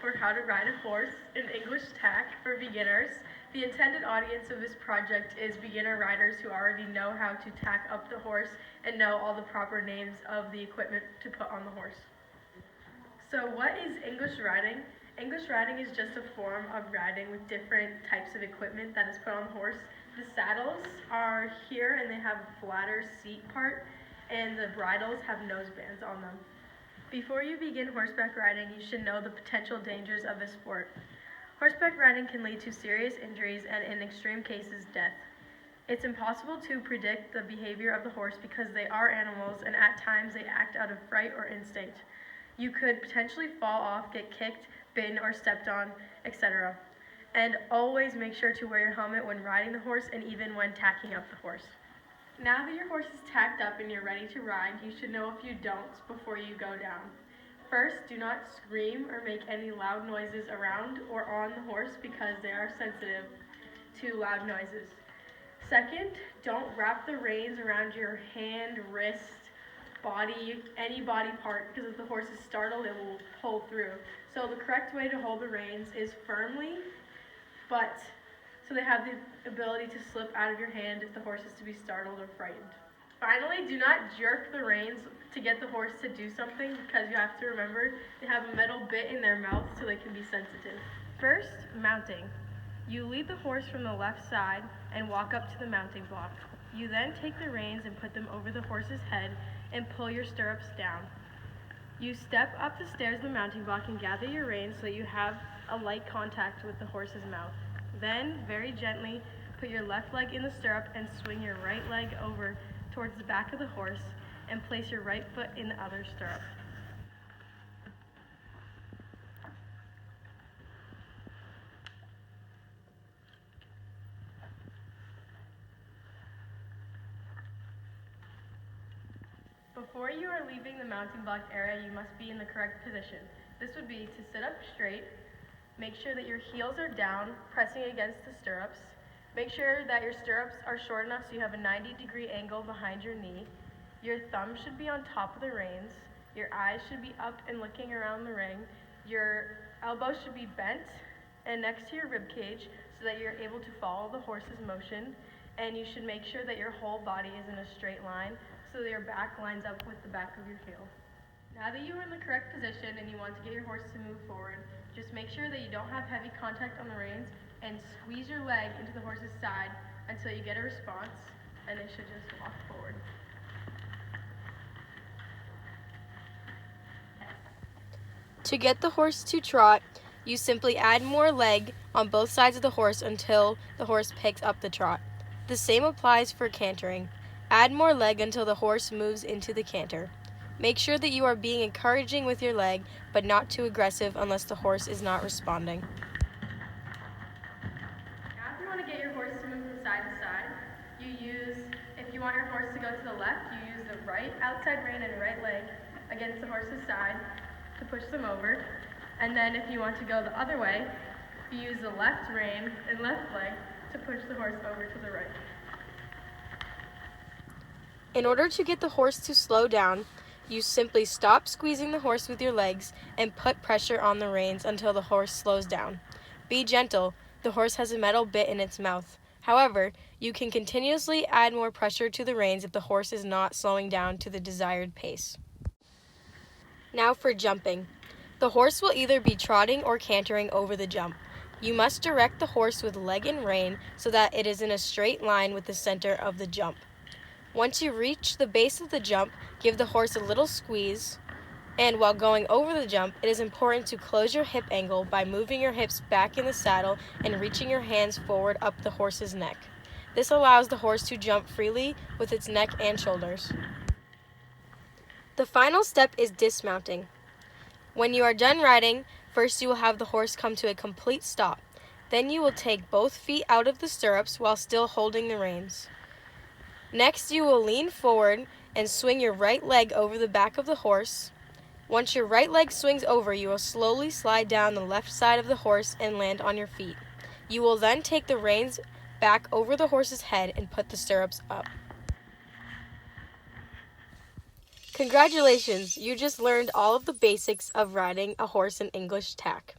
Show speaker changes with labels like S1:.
S1: for how to ride a horse in English tack for beginners. The intended audience of this project is beginner riders who already know how to tack up the horse and know all the proper names of the equipment to put on the horse. So what is English riding? English riding is just a form of riding with different types of equipment that is put on the horse. The saddles are here and they have a flatter seat part, and the bridles have nose bands on them. Before you begin horseback riding, you should know the potential dangers of this sport. Horseback riding can lead to serious injuries and, in extreme cases, death. It's impossible to predict the behavior of the horse because they are animals and at times they act out of fright or instinct. You could potentially fall off, get kicked, bitten, or stepped on, etc. And always make sure to wear your helmet when riding the horse and even when tacking up the horse. Now that your horse is tacked up and you're ready to ride, you should know a few don'ts before you go down. First, do not scream or make any loud noises around or on the horse because they are sensitive to loud noises. Second, don't wrap the reins around your hand, wrist, body, any body part, because if the horse is startled, it will pull through. So the correct way to hold the reins is firmly, but so they have the ability to slip out of your hand if the horse is to be startled or frightened. Finally, do not jerk the reins to get the horse to do something because you have to remember they have a metal bit in their mouth so they can be sensitive. First, mounting. You lead the horse from the left side and walk up to the mounting block. You then take the reins and put them over the horse's head and pull your stirrups down. You step up the stairs of the mounting block and gather your reins so you have a light contact with the horse's mouth. Then, very gently, put your left leg in the stirrup and swing your right leg over towards the back of the horse and place your right foot in the other stirrup. Before you are leaving the mounting block area, you must be in the correct position. This would be to sit up straight, make sure that your heels are down, pressing against the stirrups. Make sure that your stirrups are short enough so you have a 90-degree angle behind your knee. Your thumb should be on top of the reins. Your eyes should be up and looking around the ring. Your elbows should be bent and next to your rib cage so that you're able to follow the horse's motion. And you should make sure that your whole body is in a straight line so that your back lines up with the back of your heel. Now that you are in the correct position and you want to get your horse to move forward, just make sure that you don't have heavy contact on the reins and squeeze your leg into the horse's side until you get a response, and it should just walk forward.
S2: To get the horse to trot, you simply add more leg on both sides of the horse until the horse picks up the trot. The same applies for cantering. Add more leg until the horse moves into the canter. Make sure that you are being encouraging with your leg, but not too aggressive unless the horse is not responding.
S1: Now if you want to get your horse to move from side to side, if you want your horse to go to the left, you use the right outside rein and right leg against the horse's side to push them over. And then if you want to go the other way, you use the left rein and left leg to push the horse over to the right.
S2: In order to get the horse to slow down, you simply stop squeezing the horse with your legs and put pressure on the reins until the horse slows down. Be gentle. The horse has a metal bit in its mouth. However, you can continuously add more pressure to the reins if the horse is not slowing down to the desired pace. Now for jumping. The horse will either be trotting or cantering over the jump. You must direct the horse with leg and rein so that it is in a straight line with the center of the jump. Once you reach the base of the jump, give the horse a little squeeze, and while going over the jump, it is important to close your hip angle by moving your hips back in the saddle and reaching your hands forward up the horse's neck. This allows the horse to jump freely with its neck and shoulders. The final step is dismounting. When you are done riding, first you will have the horse come to a complete stop. Then you will take both feet out of the stirrups while still holding the reins. Next, you will lean forward and swing your right leg over the back of the horse. Once your right leg swings over, you will slowly slide down the left side of the horse and land on your feet. You will then take the reins back over the horse's head and put the stirrups up. Congratulations! You just learned all of the basics of riding a horse in English tack.